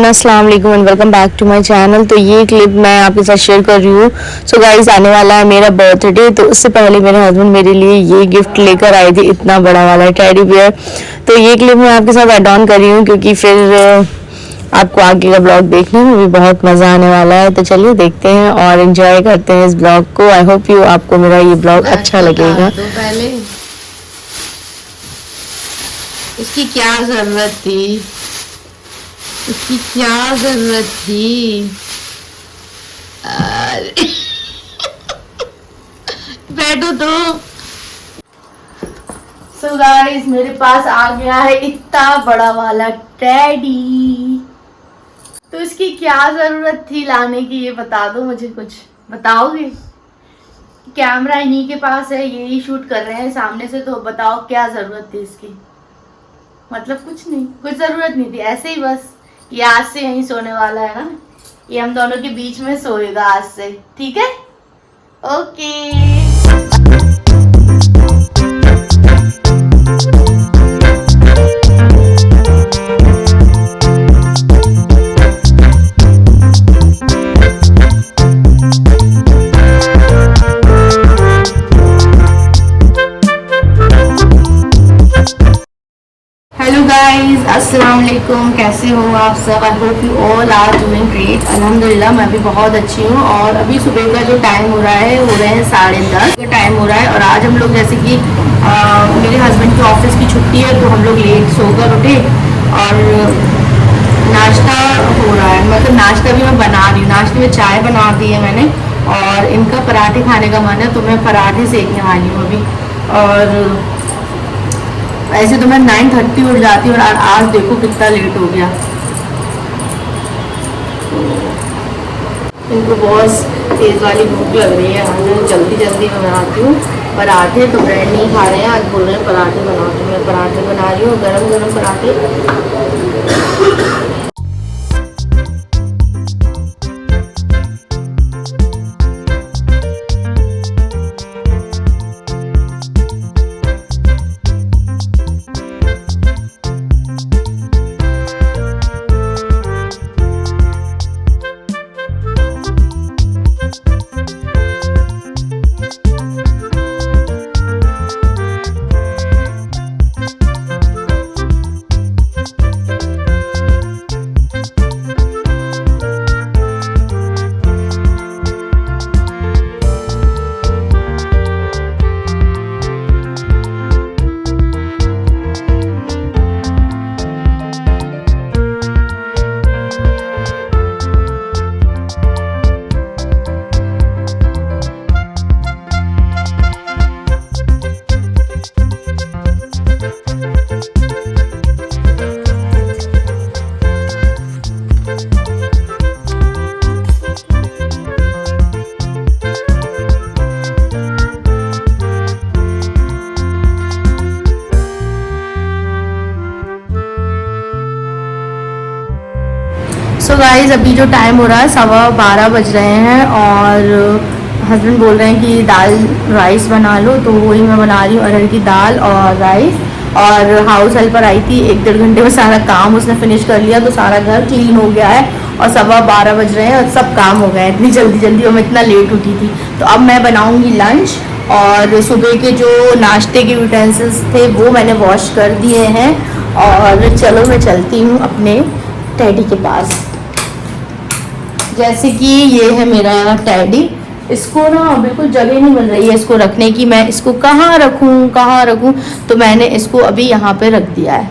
Everyone, अस्सलाम वालेकुम and welcome back to my channel. तो ये क्लिप मैं आपके साथ शेयर कर रही हूँ। सो गाइस, आने वाला है मेरा बर्थडे, तो उससे पहले मेरे हस्बैंड मेरे लिए ये गिफ्ट लेकर आए थे, इतना बड़ा वाला टेडी बियर। तो ये क्लिप मैं आपके साथ ऐड ऑन कर रही हूँ क्योंकि फिर आपको आगे का ब्लॉग देखने में भी बहुत मज़ा आने वाला है। तो चलिए देखते हैं और एंजॉय करते हैं इस ब्लॉग को। आई होप यू आपको मेरा ये ब्लॉग अच्छा लगेगा। तो पहले इसकी क्या जरूरत थी, इसकी क्या जरूरत थी। बैठो तो। सो गाइस, मेरे पास आ गया है इतना बड़ा वाला टेडी। तो इसकी क्या जरूरत थी लाने की, ये बता दो मुझे, कुछ बताओगे? कैमरा इन्हीं के पास है, यही शूट कर रहे हैं सामने से, तो बताओ क्या जरूरत थी इसकी। मतलब कुछ नहीं, कुछ जरूरत नहीं थी, ऐसे ही बस। ये आज से यहीं सोने वाला है ना, ये हम दोनों के बीच में सोएगा आज से, ठीक है? ओके। गाइस, अस्सलाम वालेकुम, कैसे हो आप सब? I hope you all are doing great. अल्हम्दुलिल्लाह मैं भी बहुत अच्छी हूँ। और अभी सुबह का जो टाइम हो रहा है, हो रहे हैं 10:30 का टाइम हो रहा है। और आज हम लोग, जैसे कि मेरे हस्बैंड की ऑफिस की छुट्टी है, तो हम लोग लेट सोकर उठे और नाश्ता हो रहा है। मतलब नाश्ता भी मैं बना रही हूँ, नाश्ते में चाय बना दी है मैंने, और इनका पराठे खाने का मन है तो मैं पराठे सेकने वाली हूँ अभी। और ऐसे तो मैं 9:30 उठ जाती हूँ, और आज देखो कितना लेट हो गया। इनको बहुत तेज़ वाली भूख लग रही है, आज जल्दी जल्दी मैं बनाती हूँ पराठे। तो ब्रेड नहीं खा रहे हैं, आज बोल रहे हैं पराठे बनाओ, तो मैं पराठे बना रही हूँ, गरम गरम पराठे। तो गाइस, अभी जो टाइम हो रहा है 12:15 बज रहे हैं, और हस्बैंड बोल रहे हैं कि दाल राइस बना लो, तो वही मैं बना रही हूँ, अरहर की दाल और राइस। और हाउस हेल्पर आई थी, 1-1.5 घंटे में सारा काम उसने फिनिश कर लिया, तो सारा घर क्लीन हो गया है। और 12:15 बज रहे हैं और सब काम हो गया है इतनी जल्दी जल्दी, और मैं इतना लेट उठी थी। तो अब मैं बनाऊँगी लंच, और सुबह के जो नाश्ते के यूटेंसिल्स थे वो मैंने वॉश कर दिए हैं। और चलो मैं चलती हूँ अपने टेडी के पास। जैसे कि ये है मेरा टेडी, इसको ना बिल्कुल जगह नहीं मिल रही है इसको रखने की, मैं इसको कहाँ रखूँ। तो मैंने इसको अभी यहाँ पे रख दिया है,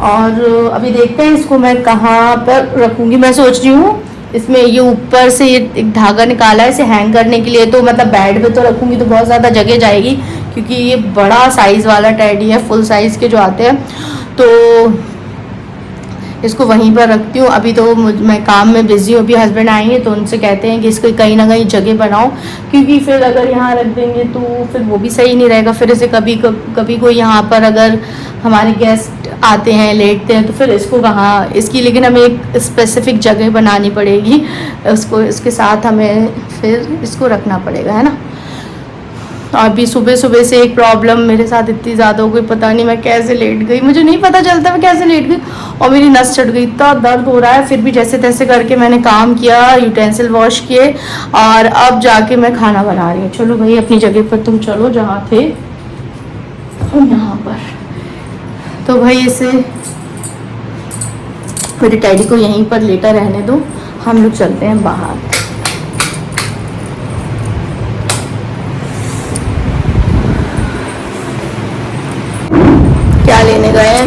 और अभी देखते हैं इसको मैं कहाँ पर रखूँगी। मैं सोच रही हूँ इसमें ये ऊपर से ये एक धागा निकाला है इसे हैंग करने के लिए, तो मतलब बेड पे तो रखूँगी तो बहुत ज़्यादा जगह जाएगी, क्योंकि ये बड़ा साइज़ वाला टेडी है, फुल साइज़ के जो आते हैं। तो इसको वहीं पर रखती हूँ। अभी तो मैं काम में बिज़ी हूँ, अभी हस्बैंड आएंगे तो उनसे कहते हैं कि इसको कहीं ना कहीं जगह बनाओ, क्योंकि फिर अगर यहाँ रख देंगे तो फिर वो भी सही नहीं रहेगा। फिर इसे कभी कोई यहाँ पर अगर हमारे गेस्ट आते हैं, लेटते हैं, तो फिर इसको कहाँ इसकी, लेकिन हमें एक स्पेसिफ़िक जगह बनानी पड़ेगी उसको, इसके साथ हमें फिर इसको रखना पड़ेगा, है ना। अभी सुबह सुबह से एक प्रॉब्लम मेरे साथ इतनी ज़्यादा हो गई, पता नहीं मैं कैसे लेट गई, मुझे नहीं पता चलता मैं कैसे लेट गई, और मेरी नस चढ़ गई, इतना दर्द हो रहा है। फिर भी जैसे तैसे करके मैंने काम किया, यूटेंसिल वॉश किए, और अब जाके मैं खाना बना रही हूँ। चलो भाई अपनी जगह पर तुम चलो जहाँ थे यहाँ पर। तो भाई इसे मेरे टैडी को यहीं पर लेटा रहने दो, हम लोग चलते हैं बाहर। क्या लेने गए हैं?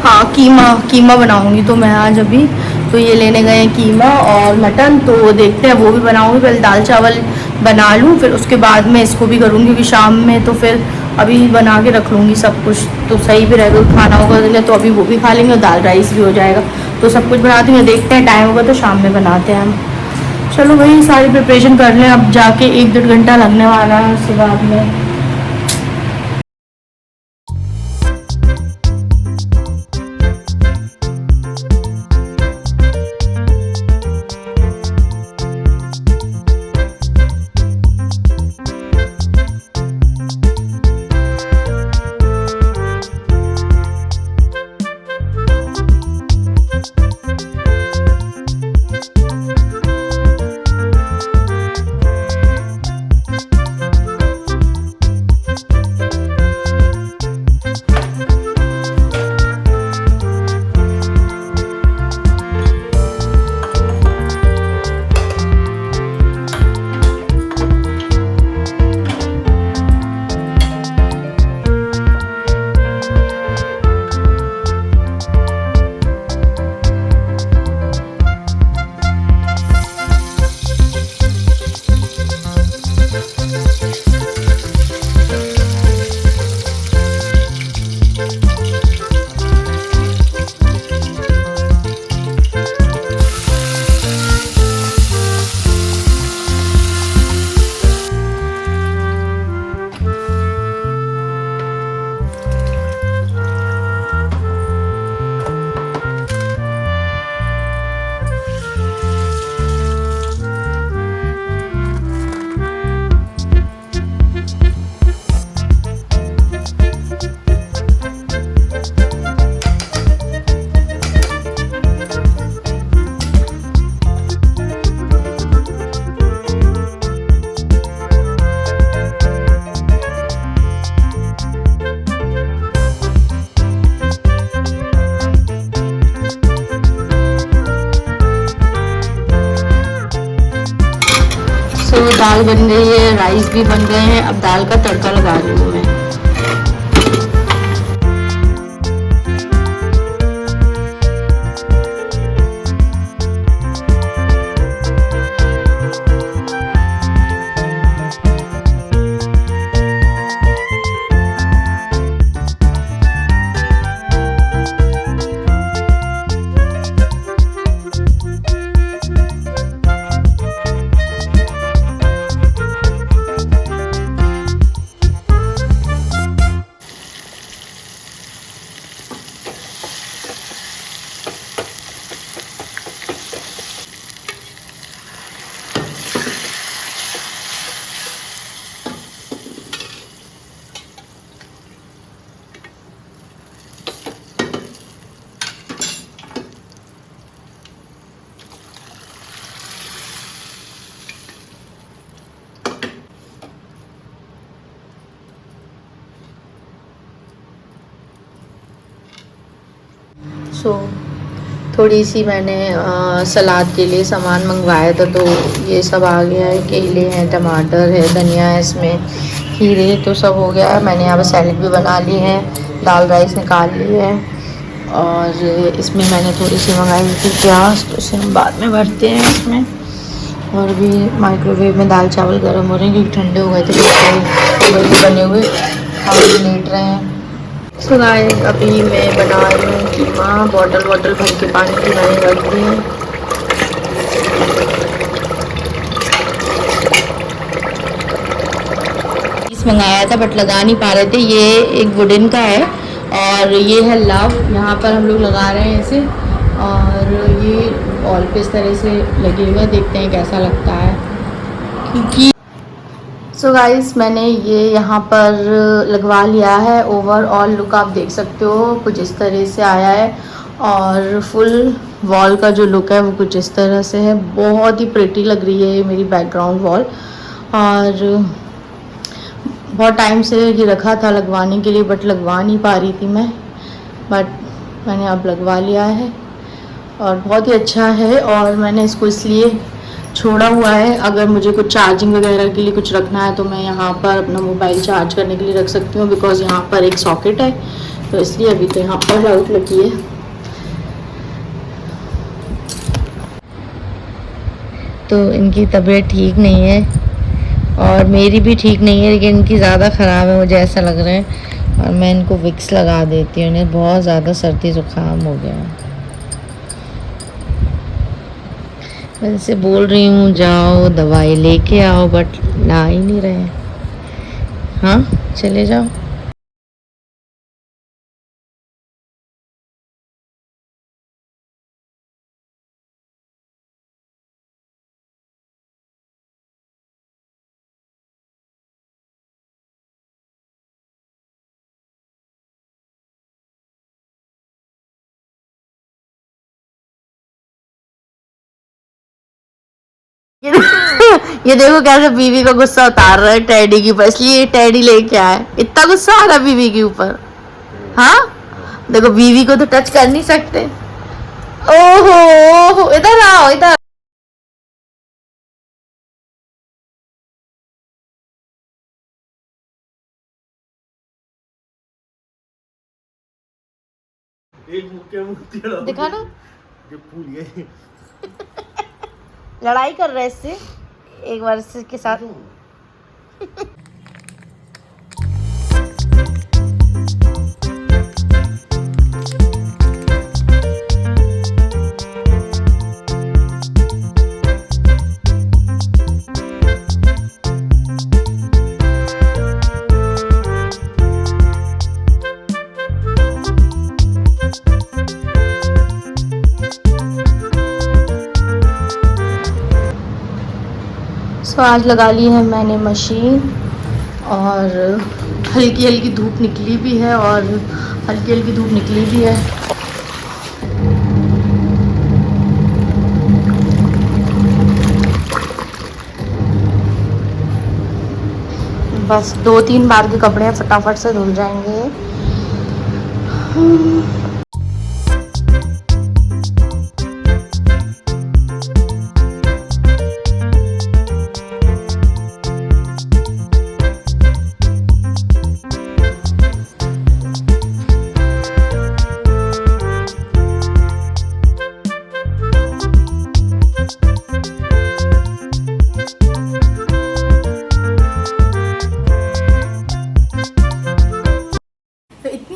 हाँ, कीमा बनाऊंगी तो मैं आज अभी। तो ये लेने गए हैं कीमा और मटन, तो देखते हैं वो भी बनाऊंगी। पहले दाल चावल बना लूँ, फिर उसके बाद में इसको भी करूँगी, क्योंकि शाम में तो फिर अभी बना के रख लूँगी सब कुछ, तो सही भी रहेगा। खाना होगा तो अभी वो भी खा लेंगे और दाल राइस भी हो जाएगा, तो सब कुछ बनाती हूँ। देखते हैं टाइम होगा तो शाम में बनाते हैं हम। चलो भाई सारी प्रिपरेशन कर लें, अब जाके 1-1.5 घंटा लगने वाला है उसके बाद में। तो दाल बन गई है, राइस भी बन गए हैं, अब दाल का तड़का लगा रही हूँ मैं। थोड़ी सी मैंने सलाद के लिए सामान मंगवाया था, तो ये सब आ गया है। केले हैं, टमाटर है, धनिया है, इसमें खीरे, तो सब हो गया है। मैंने यहाँ पर सैलेड भी बना ली है, दाल राइस निकाल ली है, और इसमें मैंने थोड़ी सी मंगाई थी प्याज, तो इसे हम बाद में भरते हैं इसमें। और भी माइक्रोवेव में दाल चावल गर्म हो रहे हैं, क्योंकि ठंडे हो गए थे बने हुए, हम लेट रहे हैं। सो गाइस अभी मैं बना रही हूँ कीमा, बॉटल भर के पानी की मैंने रख दी है। इस मंगाया था बट लगा नहीं पा रहे थे, ये एक वुडन का है, और ये है लव, यहाँ पर हम लोग लगा रहे हैं इसे, और ये वॉल पे इस तरह से लगे हुए, देखते हैं कैसा लगता है। क्योंकि सो गाइस मैंने ये यहाँ पर लगवा लिया है। ओवरऑल लुक आप देख सकते हो कुछ इस तरह से आया है और फुल वॉल का जो लुक है वो कुछ इस तरह से है। बहुत ही प्रिटी लग रही है ये मेरी बैकग्राउंड वॉल। और बहुत टाइम से ये रखा था लगवाने के लिए बट लगवा नहीं पा रही थी मैं, बट मैंने अब लगवा लिया है और बहुत ही अच्छा है। और मैंने इसको इसलिए छोड़ा हुआ है, अगर मुझे कुछ चार्जिंग वगैरह के लिए कुछ रखना है तो मैं यहाँ पर अपना मोबाइल चार्ज करने के लिए रख सकती हूँ, बिकॉज़ यहाँ पर एक सॉकेट है, तो इसलिए अभी तो यहाँ पर लाइट लगी है। तो इनकी तबीयत ठीक नहीं है और मेरी भी ठीक नहीं है, लेकिन इनकी ज़्यादा ख़राब है मुझे ऐसा लग रहा है। और मैं इनको विक्स लगा देती हूँ, इन्हें बहुत ज़्यादा सर्दी ज़ुकाम हो गया है। मैं इनसे बोल रही हूँ जाओ दवाई लेके आओ, बट ला ही नहीं रहे। हाँ चले जाओ। ये देखो कैसे बीवी का गुस्सा उतार रहा है टैडी के ऊपर, इसलिए टेडी लेके आए। इतना गुस्सा आ रहा है बीवी के ऊपर। हाँ देखो बीवी को तो टच कर नहीं सकते। ओहो ओहो, इधर आओ इधर। एक मुक्के दिखा ना, जो फूल गए। लड़ाई कर रहे इससे एक बार के साथ। तो आज लगा ली है मैंने मशीन और हल्की हल्की धूप निकली भी है और हल्की हल्की धूप निकली भी है। बस 2-3 बार के कपड़े फटाफट से धुल जाएंगे।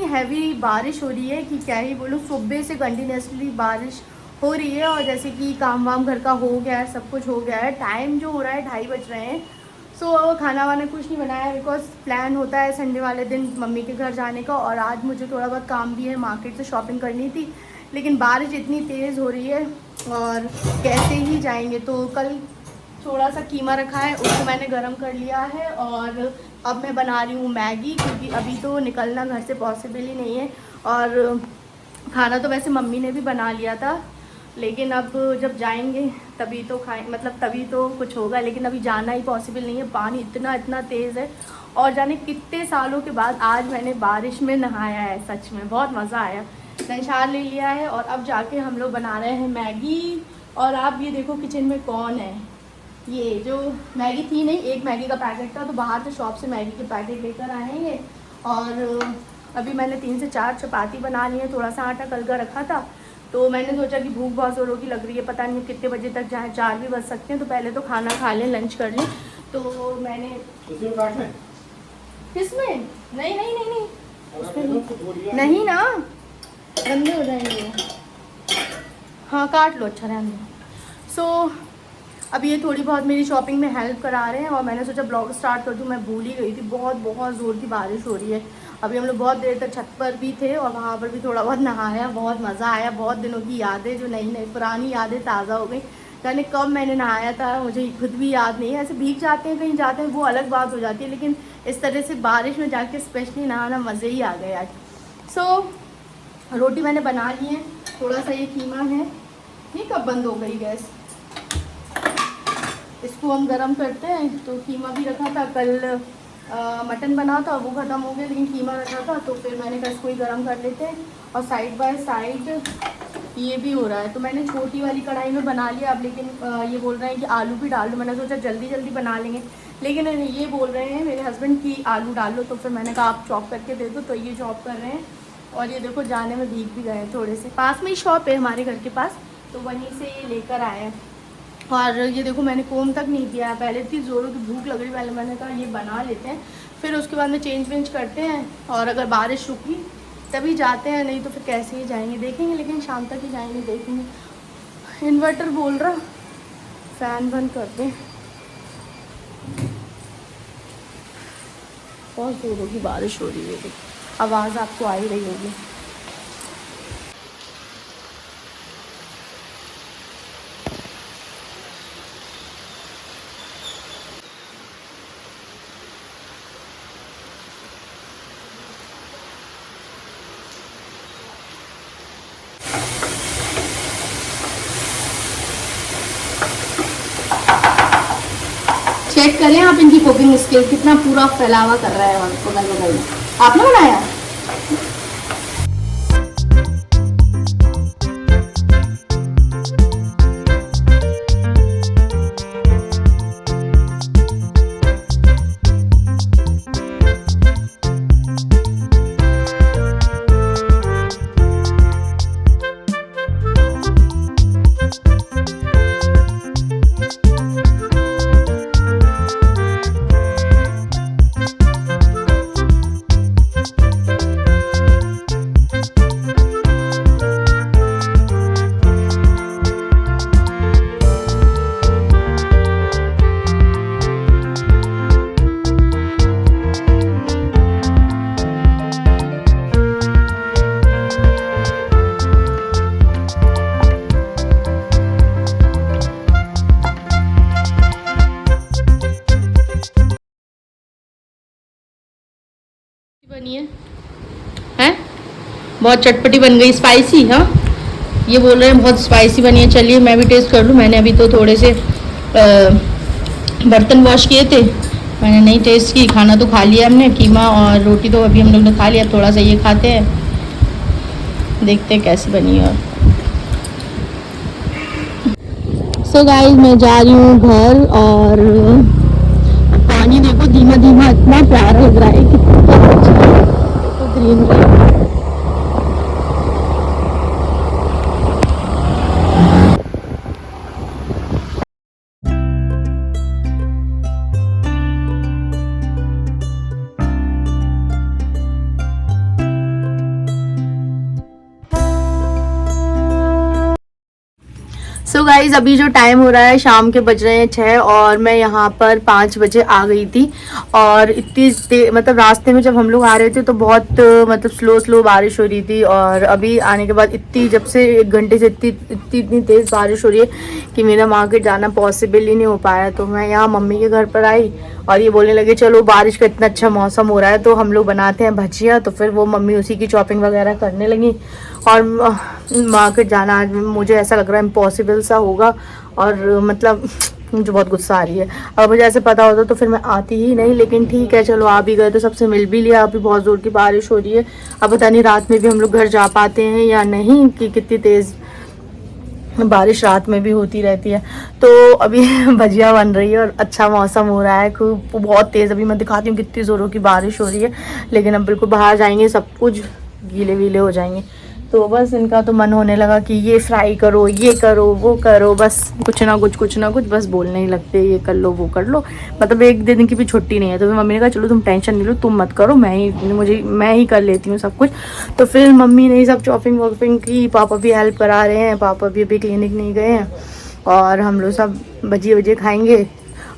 हैवी बारिश हो रही है कि क्या ही बोलूँ, सुबह से कंटिन्यूसली बारिश हो रही है और जैसे कि काम वाम घर का हो गया है, सब कुछ हो गया है। टाइम जो हो रहा है 2:30 बज रहे हैं। सो खाना वाना कुछ नहीं बनाया बिकॉज प्लान होता है संडे वाले दिन मम्मी के घर जाने का, और आज मुझे थोड़ा बहुत काम भी है, मार्केट से शॉपिंग करनी थी, लेकिन बारिश इतनी तेज़ हो रही है और कैसे ही जाएंगे। तो कल थोड़ा सा कीमा रखा है, उसको मैंने गरम कर लिया है और अब मैं बना रही हूँ मैगी, क्योंकि अभी तो निकलना घर से पॉसिबल ही नहीं है। और खाना तो वैसे मम्मी ने भी बना लिया था, लेकिन अब जब जाएंगे तभी तो खाएं, मतलब तभी तो कुछ होगा, लेकिन अभी जाना ही पॉसिबल नहीं है। पानी इतना इतना तेज़ है और जाने कितने सालों के बाद आज मैंने बारिश में नहाया है, सच में बहुत मज़ा आया। नशार ले लिया है और अब जाके हम लोग बना रहे हैं मैगी। और आप ये देखो किचन में कौन है, ये जो मैगी थी नहीं, एक मैगी का पैकेट था, तो बाहर से शॉप से मैगी के पैकेट लेकर आए हैं ये। और अभी मैंने 3 से 4 चपाती बना ली है, थोड़ा सा आटा कल का रखा था, तो मैंने सोचा कि भूख बहुत ज़ोरों की लग रही है, पता नहीं कितने बजे तक जाए, 4 भी बज सकते हैं, तो पहले तो खाना खा लें, लंच कर लें। तो मैंने किसमें नहीं नहीं नहीं नहीं उसमें नहीं ना, गंदे हो जाएंगे। हाँ काट लो, अच्छा रहने दो। सो अब ये थोड़ी बहुत मेरी शॉपिंग में हेल्प करा रहे हैं और मैंने सोचा ब्लॉग स्टार्ट कर दूँ, मैं भूल ही गई थी। बहुत बहुत ज़ोर की बारिश हो रही है। अभी हम लोग बहुत देर तक छत पर भी थे और वहाँ पर भी थोड़ा बहुत नहाया, बहुत मज़ा आया। बहुत दिनों की यादें, जो नई नई पुरानी यादें ताज़ा हो गई। जाने कब मैंने नहाया था, मुझे खुद भी याद नहीं है। ऐसे भीग जाते हैं कहीं जाते हैं वो अलग बात हो जाती है, लेकिन इस तरह से बारिश में जाके स्पेशली नहाना मज़े ही आ गए आज। सो रोटी मैंने बना ली है, थोड़ा सा ये कीमा है, ठीक, अब बंद हो गई गैस। इसको हम गरम करते हैं। तो कीमा भी रखा था, कल मटन बना था वो ख़त्म हो गया, लेकिन कीमा रखा था तो फिर मैंने कहा इसको ही गरम कर लेते हैं। और साइड बाय साइड ये भी हो रहा है, तो मैंने छोटी वाली कढ़ाई में बना लिया अब, लेकिन ये बोल रहे हैं कि आलू भी डाल दो। मैंने सोचा जल्दी जल्दी बना लेंगे, लेकिन ये बोल रहे हैं मेरे हस्बैंड की आलू डाल लो, तो फिर मैंने कहा आप चॉप करके दे दो, तो ये चॉप कर रहे हैं। और ये देखो जाने में भीग भी गए हैं थोड़े से, पास में ही शॉप है हमारे घर के पास, तो वहीं से ये लेकर आए हैं। और ये देखो मैंने कोम तक नहीं किया है, पहले इतनी ज़ोरों की भूख लग रही, पहले मैंने कहा ये बना लेते हैं, फिर उसके बाद में चेंज वेंज करते हैं। और अगर बारिश रुकी तभी जाते हैं, नहीं तो फिर कैसे ही जाएंगे, देखेंगे, लेकिन शाम तक ही जाएंगे, देखेंगे। इन्वर्टर बोल रहा फ़ैन बंद कर दें, बहुत ज़ोरों की बारिश हो रही है, आवाज़ आपको आ ही रही होगी। चेक करें आप इनकी कुकिंग स्किल, कितना पूरा फैलावा कर रहा है और आपने बनाया। बनी है हैं, बहुत चटपटी बन गई, स्पाइसी। हाँ ये बोल रहे हैं बहुत स्पाइसी बनी है, चलिए मैं भी टेस्ट कर लूँ। मैंने अभी तो थोड़े से बर्तन वॉश किए थे, मैंने नहीं टेस्ट की, खाना तो खा लिया हमने, कीमा और रोटी तो अभी हम लोग ने खा लिया, थोड़ा सा ये खाते हैं, देखते हैं कैसी बनी है। सो गाइस मैं जा रही हूँ घर, और पानी देखो धीमा धीमा इतना प्यारा लग रहा है, कितना अच्छा तो ग्रीन है। सो गाइज़ अभी जो टाइम हो रहा है शाम के बज रहे हैं 6, और मैं यहाँ पर 5 बजे आ गई थी। और इतनी मतलब रास्ते में जब हम लोग आ रहे थे तो बहुत मतलब स्लो बारिश हो रही थी, और अभी आने के बाद इतनी, जब से 1 घंटे से इतनी तेज़ बारिश हो रही है कि मेरा मार्केट जाना पॉसिबल ही नहीं हो पाया। तो मैं यहाँ मम्मी के घर पर आई और ये बोलने लगे चलो बारिश का इतना अच्छा मौसम हो रहा है तो हम लोग बनाते हैं भजिया। तो फिर वो मम्मी उसी की शॉपिंग वगैरह करने लगी, और मार्केट जाना आज मुझे ऐसा लग रहा है इम्पॉसिबल सा होगा, और मतलब मुझे बहुत गुस्सा आ रही है। अब मुझे ऐसे पता होता तो फिर मैं आती ही नहीं, लेकिन ठीक है चलो आ भी गए तो सबसे मिल भी लिया। अभी बहुत ज़ोर की बारिश हो रही है, अब पता नहीं रात में भी हम लोग घर जा पाते हैं या नहीं, कि कितनी तेज़ बारिश रात में भी होती रहती है। तो अभी भजिया बन रही है और अच्छा मौसम हो रहा है, खूब बहुत तेज़। अभी मैं दिखाती हूँ कितनी ज़ोरों की बारिश हो रही है, लेकिन अब बिल्कुल बाहर जाएंगे सब कुछ गीले वीले हो जाएंगे। तो बस इनका तो मन होने लगा कि ये फ्राई करो, ये करो, वो करो, बस कुछ ना कुछ बस बोलने ही लगते, ये कर लो वो कर लो। मतलब एक दिन की भी छुट्टी नहीं है। तो फिर मम्मी ने कहा चलो तुम टेंशन नहीं लो, तुम मत करो, मैं ही कर लेती हूँ सब कुछ। तो फिर मम्मी ने सब शॉपिंग वॉपिंग की, पापा भी हेल्प करा रहे हैं, पापा भी अभी क्लिनिक नहीं गए हैं, और हम लोग सब भजिए वजिए खाएँगे।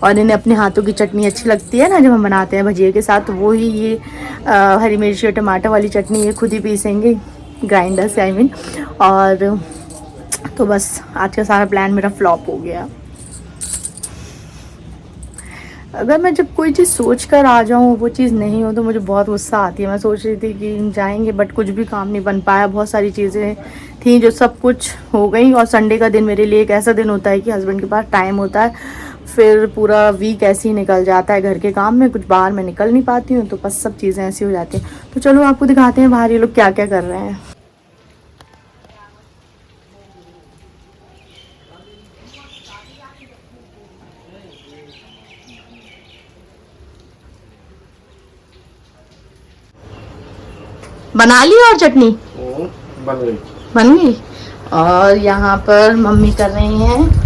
और इन्हें अपने हाथों की चटनी अच्छी लगती है ना जब हम बनाते हैं भजिए के साथ, वो ही ये हरी मिर्ची और टमाटर वाली चटनी ये खुद ही पीसेंगे ग्राइंडर से, I mean। और तो बस आज का सारा प्लान मेरा फ्लॉप हो गया। अगर मैं जब कोई चीज़ सोच कर आ जाऊँ वो चीज़ नहीं हो तो मुझे बहुत गुस्सा आती है। मैं सोच रही थी कि जाएंगे बट कुछ भी काम नहीं बन पाया। बहुत सारी चीज़ें थी जो सब कुछ हो गई। और संडे का दिन मेरे लिए एक ऐसा दिन होता है कि हस्बैंड के पास टाइम होता है, फिर पूरा वीक ऐसे ही निकल जाता है घर के काम में, कुछ बाहर मैं निकल नहीं पाती हूँ, तो बस सब चीज़ें ऐसी हो जाती हैं। तो चलो आपको दिखाते हैं बाहर ये लोग क्या क्या कर रहे हैं। बना ली और चटनी बन गई। बन गई। और यहाँ पर मम्मी कर रही हैं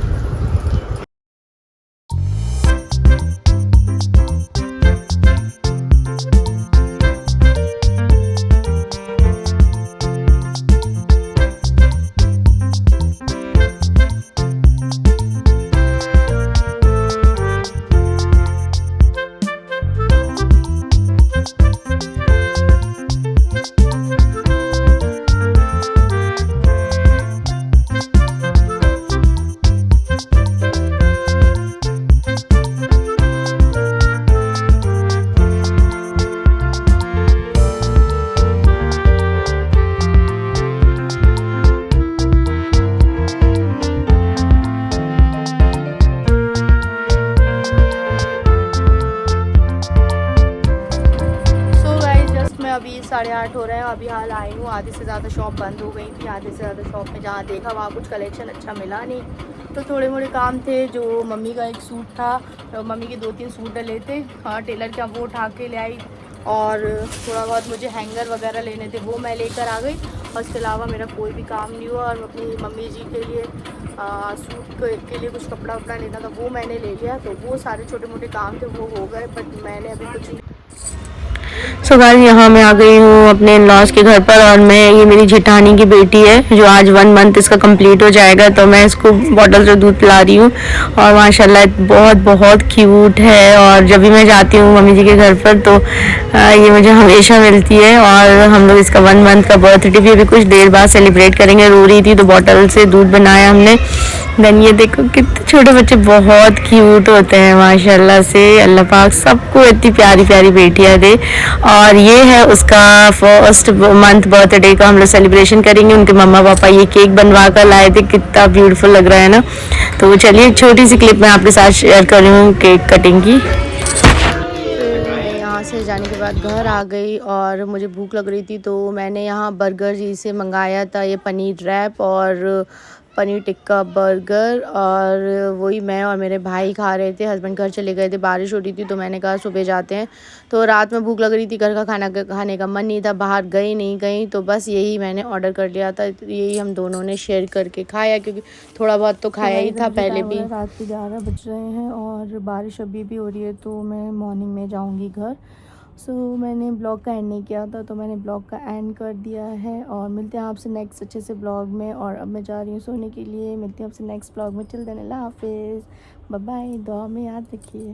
अभी 8:30 हो रहे हैं। अभी हाल आई हूँ, आधे से ज़्यादा शॉप बंद हो गई थी। आधे से ज़्यादा शॉप में जहाँ देखा वहाँ कुछ कलेक्शन अच्छा मिला नहीं, तो थोड़े मोड़े काम थे। जो मम्मी का एक सूट था, तो मम्मी के 2-3 सूट डले थे, हाँ टेलर के, वो उठा के ले आई। और थोड़ा बहुत मुझे हैंगर वगैरह लेने थे, वो मैं लेकर आ गई। और इसके अलावा मेरा कोई भी काम नहीं हुआ। और अपनी मम्मी जी के लिए सूट के लिए कुछ कपड़ा वपड़ा लेना था, वो मैंने ले लिया। तो वो सारे छोटे मोटे काम थे वो हो गए, बट मैंने अभी कुछ नहीं। सो गाइस यहाँ मैं आ गई हूँ अपने इन-लॉज के घर पर, और मैं, ये मेरी जेठानी की बेटी है जो आज 1 मंथ इसका कंप्लीट हो जाएगा, तो मैं इसको बॉटल से दूध पिला रही हूँ। और माशाल्लाह बहुत बहुत क्यूट है। और जब भी मैं जाती हूँ मम्मी जी के घर पर तो ये मुझे हमेशा मिलती है। और हम लोग इसका 1 मंथ का बर्थडे भी अभी कुछ देर बाद सेलिब्रेट करेंगे। रो रही थी तो बॉटल से दूध बनाया हमने। देन ये देखो कितने छोटे बच्चे बहुत क्यूट होते हैं माशाल्लाह से। अल्लाह पाक सबको इतनी प्यारी प्यारी बेटियां दे। और ये है उसका 1st मंथ बर्थडे का हम लोग सेलिब्रेशन करेंगे। उनके मम्मा पापा ये केक बनवा कर लाए थे, कितना ब्यूटीफुल लग रहा है ना। तो चलिए एक छोटी सी क्लिप मैं आपके साथ शेयर कर रही हूँ केक कटिंग की। यहाँ से जाने के बाद घर आ गई और मुझे भूख लग रही थी, तो मैंने यहाँ बर्गर जी से मंगाया था ये पनीर रैप और पनीर टिक्का बर्गर। और वही मैं और मेरे भाई खा रहे थे। हस्बैंड घर चले गए थे, बारिश हो रही थी, तो मैंने कहा सुबह जाते हैं। तो रात में भूख लग रही थी, घर का खाना खाने का मन नहीं था, बाहर गई नहीं कहीं, तो बस यही मैंने ऑर्डर कर लिया था। यही हम दोनों ने शेयर करके खाया, क्योंकि थोड़ा बहुत तो खाया ही था पहले भी। रात के 11 बज रहे हैं और बारिश अभी भी हो रही है, तो मैं मॉर्निंग में जाऊँगी घर। सो मैंने ब्लॉग का एंड नहीं किया था, तो मैंने ब्लॉग का एंड कर दिया है। और मिलते हैं आपसे नेक्स्ट अच्छे से ब्लॉग में। और अब मैं जा रही हूँ सोने के लिए। मिलते हैं आपसे नेक्स्ट ब्लॉग में। टिल देन अल्लाह हाफिज़, बाय बाय। दुआ में याद रखिए।